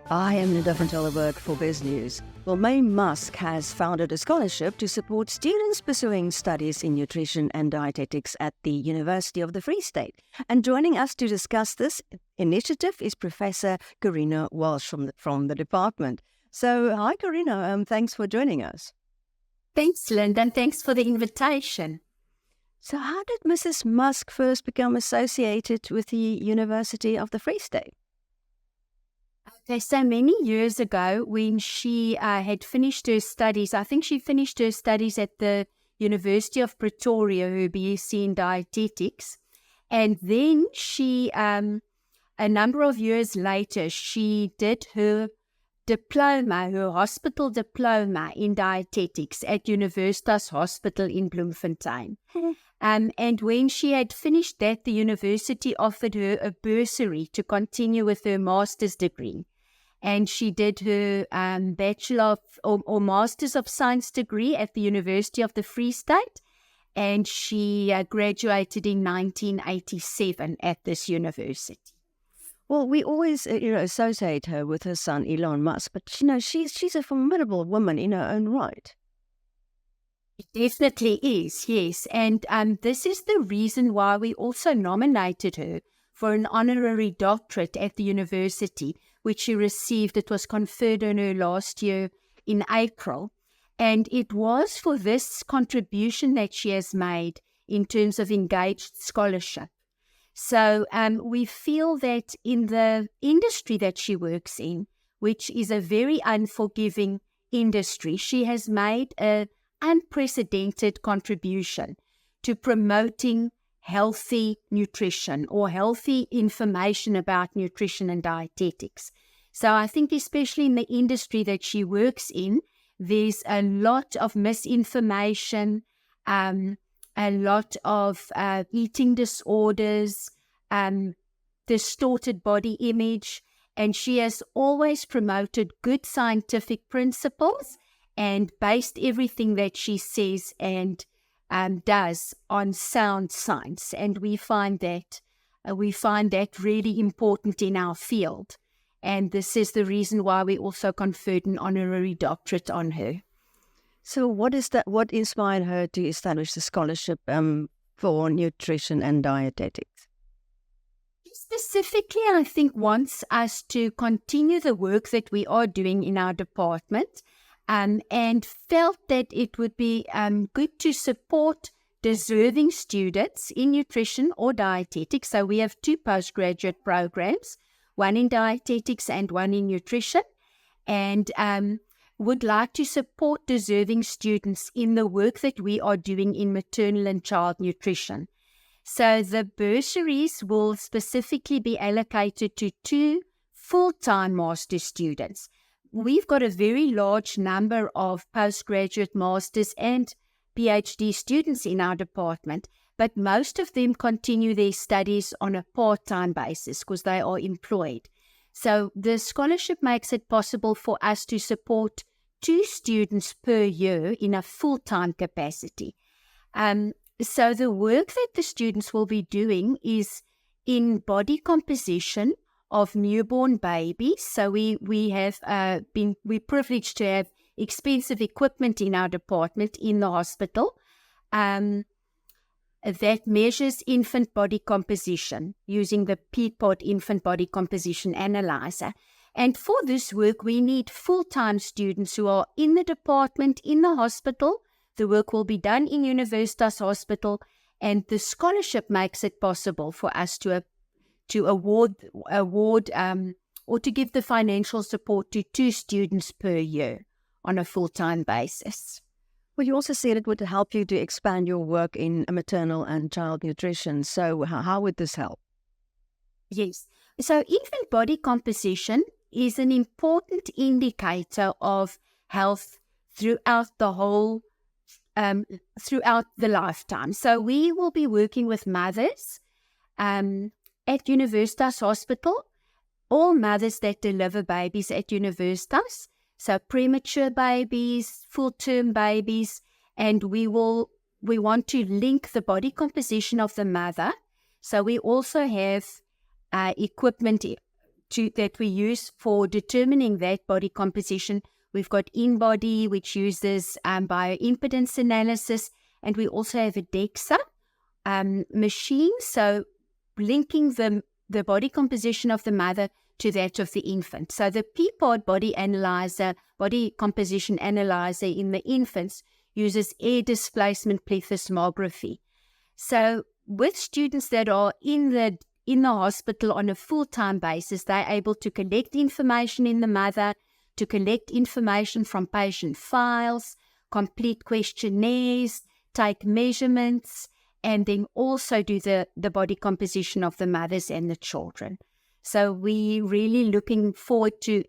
I am Linda van Tilburg for Biz News. Well, Maye Musk has founded a scholarship to support students pursuing studies in nutrition and dietetics at the University of the Free State. And joining us to discuss this initiative is Professor Corinna Walsh from the department. So, hi Corinna, thanks for joining us. Thanks, Linda, and thanks for the invitation. So how did Mrs. Musk first become associated with the University of the Free State? Okay, so many years ago when she had finished her studies, I think she finished her studies at the University of Pretoria, her BSc in dietetics. And then she, a number of years later, she did her diploma, her hospital diploma in dietetics at Universitas Hospital in Bloemfontein. And when she had finished that, the university offered her a bursary to continue with her master's degree. And she did her Bachelor or Master's of Science degree at the University of the Free State. And she graduated in 1987 at this university. Well, we always associate her with her son, Elon Musk, but she's a formidable woman in her own right. It definitely is, yes. And this is the reason why we also nominated her for an honorary doctorate at the university, which she received. It was conferred on her last year in April. And it was for this contribution that she has made in terms of engaged scholarship. So we feel that in the industry that she works in, which is a very unforgiving industry, she has made an unprecedented contribution to promoting healthy nutrition or healthy information about nutrition and dietetics. So I think especially in the industry that she works in, there's a lot of misinformation, a lot of eating disorders, distorted body image, and she has always promoted good scientific principles and based everything that she says and does on sound science. And we find that really important in our field. And this is the reason why we also conferred an honorary doctorate on her. So what inspired her to establish the scholarship for nutrition and dietetics? She specifically, I think, wants us to continue the work that we are doing in our department and felt that it would be good to support deserving students in nutrition or dietetics. So we have 2 postgraduate programs, one in dietetics and one in nutrition. And would like to support deserving students in the work that we are doing in maternal and child nutrition. So the bursaries will specifically be allocated to 2 full-time master students. We've got a very large number of postgraduate masters and PhD students in our department, but most of them continue their studies on a part-time basis because they are employed. So the scholarship makes it possible for us to support 2 students per year in a full-time capacity. So the work that the students will be doing is in body composition of newborn babies. So we're privileged to have expensive equipment in our department in the hospital that measures infant body composition using the PEDPOD infant body composition analyzer. And for this work, we need full-time students who are in the department, in the hospital. The work will be done in Universitas Hospital, and the scholarship makes it possible for us to award or to give the financial support to 2 students per year on a full-time basis. Well, you also said it would help you to expand your work in maternal and child nutrition. So how would this help? Yes. So infant body composition is an important indicator of health throughout the whole, throughout the lifetime. So we will be working with mothers at Universitas Hospital, all mothers that deliver babies at Universitas. So premature babies, full-term babies, and we want to link the body composition of the mother. So we also have equipment that we use for determining that body composition. We've got InBody, which uses bioimpedance analysis, and we also have a DEXA machine, so linking the body composition of the mother to that of the infant. So the PPOD body composition analyzer in the infants uses air displacement plethysmography. So with students that are in the hospital on a full-time basis, they're able to collect information in the mother, to collect information from patient files, complete questionnaires, take measurements, and then also do the body composition of the mothers and the children. So we're really looking forward to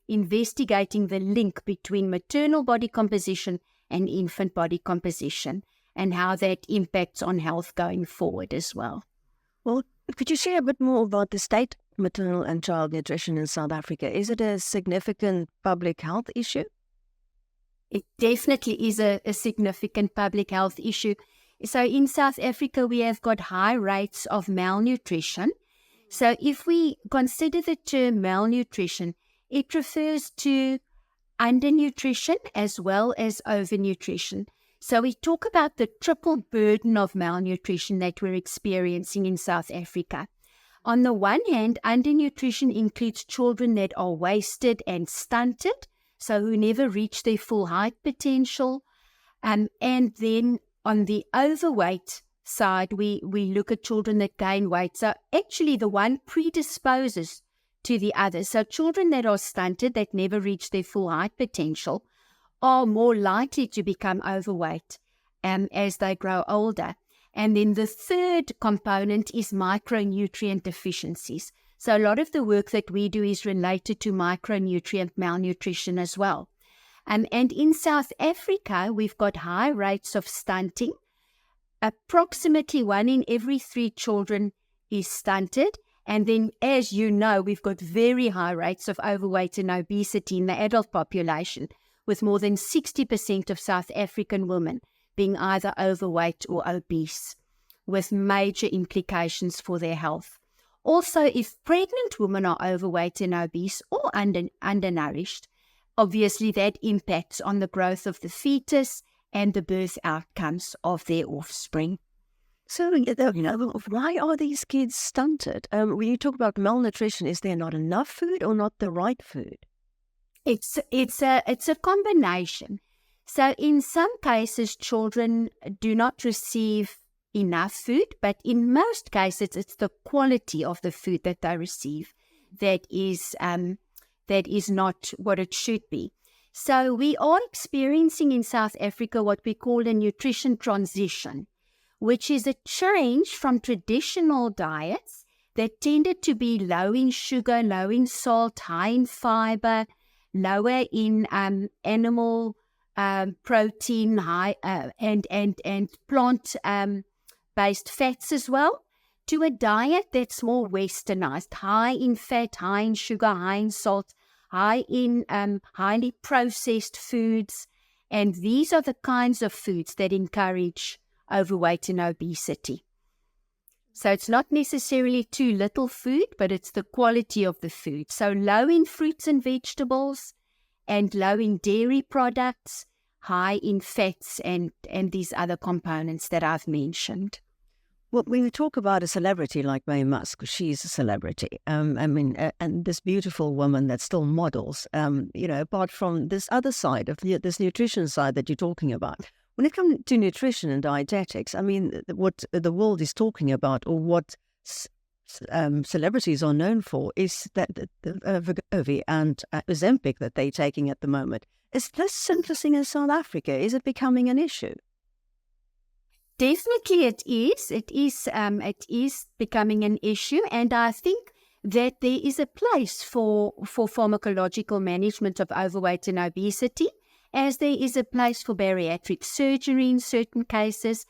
investigating the link between maternal body composition and infant body composition and how that impacts on health going forward as well. Well, could you share a bit more about the state of maternal and child nutrition in South Africa? Is it a significant public health issue? It definitely is a significant public health issue. So in South Africa, we have got high rates of malnutrition. So if we consider the term malnutrition, it refers to undernutrition as well as overnutrition. So we talk about the triple burden of malnutrition that we're experiencing in South Africa. On the one hand, undernutrition includes children that are wasted and stunted, so who never reach their full height potential. And then on the overweight side, we look at children that gain weight. So actually the one predisposes to the other. So children that are stunted, that never reach their full height potential, are more likely to become overweight as they grow older. And then the third component is micronutrient deficiencies. So a lot of the work that we do is related to micronutrient malnutrition as well. And in South Africa, we've got high rates of stunting. Approximately 1 in every 3 children is stunted. And then, as you know, we've got very high rates of overweight and obesity in the adult population, with more than 60% of South African women being either overweight or obese, with major implications for their health. Also, if pregnant women are overweight and obese or undernourished, obviously that impacts on the growth of the fetus and the birth outcomes of their offspring. So, why are these kids stunted? When you talk about malnutrition, is there not enough food or not the right food? It's a combination. So in some cases, children do not receive enough food, but in most cases, it's the quality of the food that they receive that is not what it should be. So we are experiencing in South Africa what we call a nutrition transition, which is a change from traditional diets that tended to be low in sugar, low in salt, high in fiber, lower in animal protein, high and plant based fats as well, to a diet that's more westernized, high in fat, high in sugar, high in salt, high in highly processed foods. And these are the kinds of foods that encourage overweight and obesity. So it's not necessarily too little food, but it's the quality of the food. So low in fruits and vegetables and low in dairy products, high in fats and these other components that I've mentioned. Well, when we talk about a celebrity like Maye Musk, she's a celebrity. And this beautiful woman that still models, apart from this other side of this nutrition side that you're talking about. When it comes to nutrition and dietetics, what the world is talking about, or what celebrities are known for, is that the Wegovy and Ozempic that they're taking at the moment. Is this surfacing in South Africa? Is it becoming an issue? Definitely it is. It is becoming an issue, and I think that there is a place for pharmacological management of overweight and obesity, as there is a place for bariatric surgery in certain cases.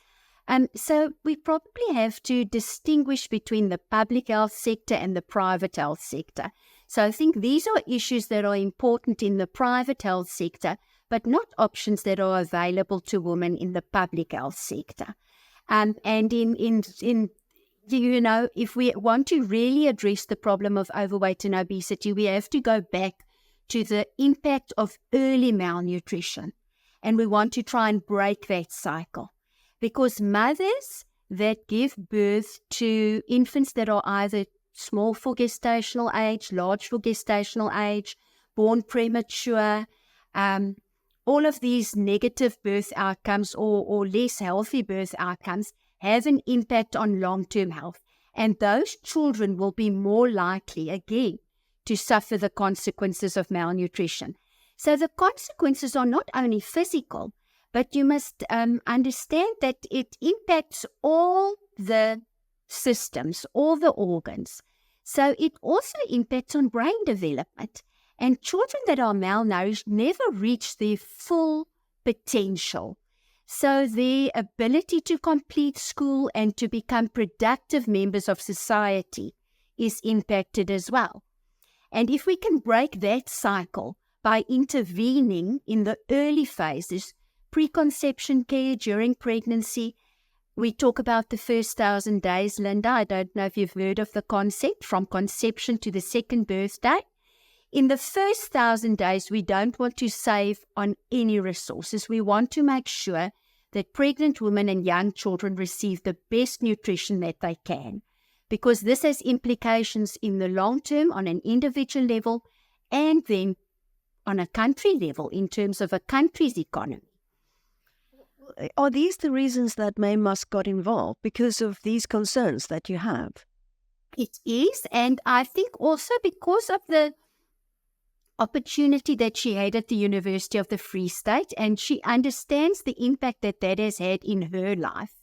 So we probably have to distinguish between the public health sector and the private health sector. So I think these are issues that are important in the private health sector, but not options that are available to women in the public health sector. And in You know, if we want to really address the problem of overweight and obesity, we have to go back to the impact of early malnutrition. And we want to try and break that cycle. Because mothers that give birth to infants that are either small for gestational age, large for gestational age, born premature, all of these negative birth outcomes or less healthy birth outcomes have an impact on long-term health. And those children will be more likely, again, to suffer the consequences of malnutrition. So the consequences are not only physical, but you must understand that it impacts all the systems, all the organs. So it also impacts on brain development. And children that are malnourished never reach their full potential. So their ability to complete school and to become productive members of society is impacted as well. And if we can break that cycle by intervening in the early phases, preconception care during pregnancy, we talk about the first 1,000 days, Linda. I don't know if you've heard of the concept, from conception to the second birthday. In the first 1,000 days, we don't want to save on any resources. We want to make sure that pregnant women and young children receive the best nutrition that they can, because this has implications in the long term on an individual level and then on a country level in terms of a country's economy. Are these the reasons that Maye Musk got involved, because of these concerns that you have? It is, and I think also because of the opportunity that she had at the University of the Free State, and she understands the impact that that has had in her life.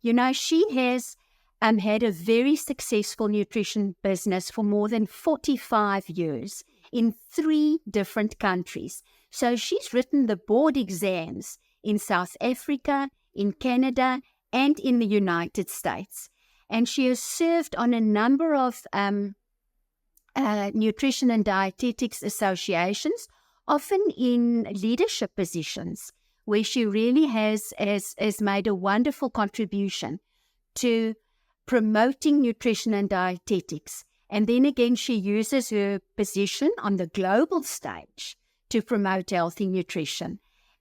You know, she has had a very successful nutrition business for more than 45 years in 3 different countries. So she's written the board exams in South Africa, in Canada, and in the United States. And she has served on a number of nutrition and dietetics associations, often in leadership positions, where she really has made a wonderful contribution to promoting nutrition and dietetics. And then again, she uses her position on the global stage to promote healthy nutrition.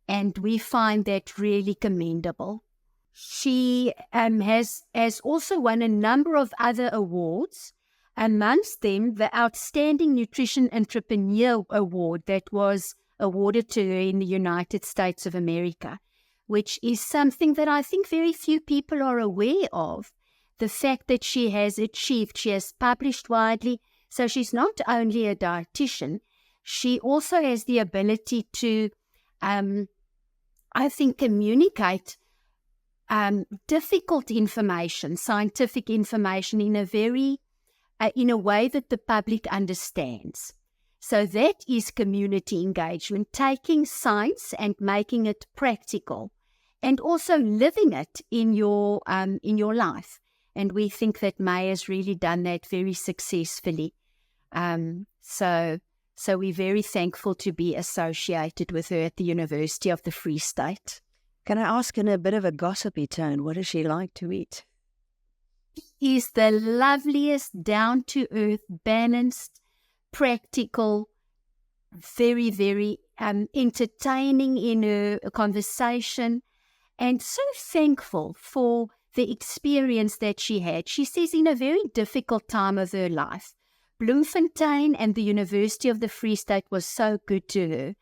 And we find that really commendable. She has also won a number of other awards, amongst them the Outstanding Nutrition Entrepreneur Award that was awarded to her in the United States of America, which is something that I think very few people are aware of. The fact that she has achieved, she has published widely, so she's not only a dietitian, she also has the ability to, I think, communicate difficult information, scientific information in a very, in a way that the public understands. So that is community engagement, taking science and making it practical, and also living it in your life. And we think that Maye has really done that very successfully. So we're very thankful to be associated with her at the University of the Free State. Can I ask in a bit of a gossipy tone, what does she like to eat? She is the loveliest, down-to-earth, balanced, practical, very, very entertaining in her conversation, and so thankful for the experience that she had. She says in a very difficult time of her life, Bloemfontein and the University of the Free State was so good to her.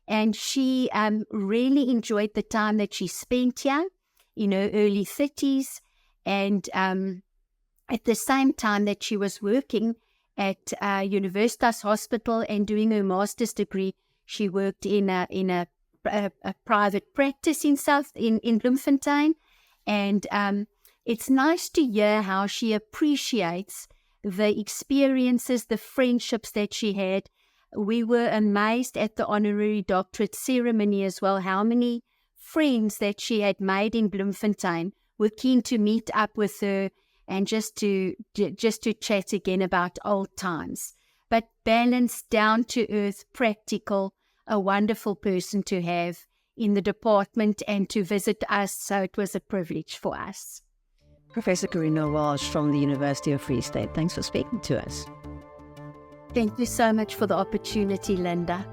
And she really enjoyed the time that she spent here in her early 30s. And at the same time that she was working at Universitas Hospital and doing her master's degree, she worked in a private practice in Bloemfontein. And it's nice to hear how she appreciates the experiences, the friendships that she had. We were amazed at the honorary doctorate ceremony as well, how many friends that she had made in Bloemfontein were keen to meet up with her and just to chat again about old times. But balanced, down-to-earth, practical, a wonderful person to have in the department and to visit us, so it was a privilege for us. Professor Corinna Walsh from the University of Free State. Thanks for speaking to us. Thank you so much for the opportunity, Linda.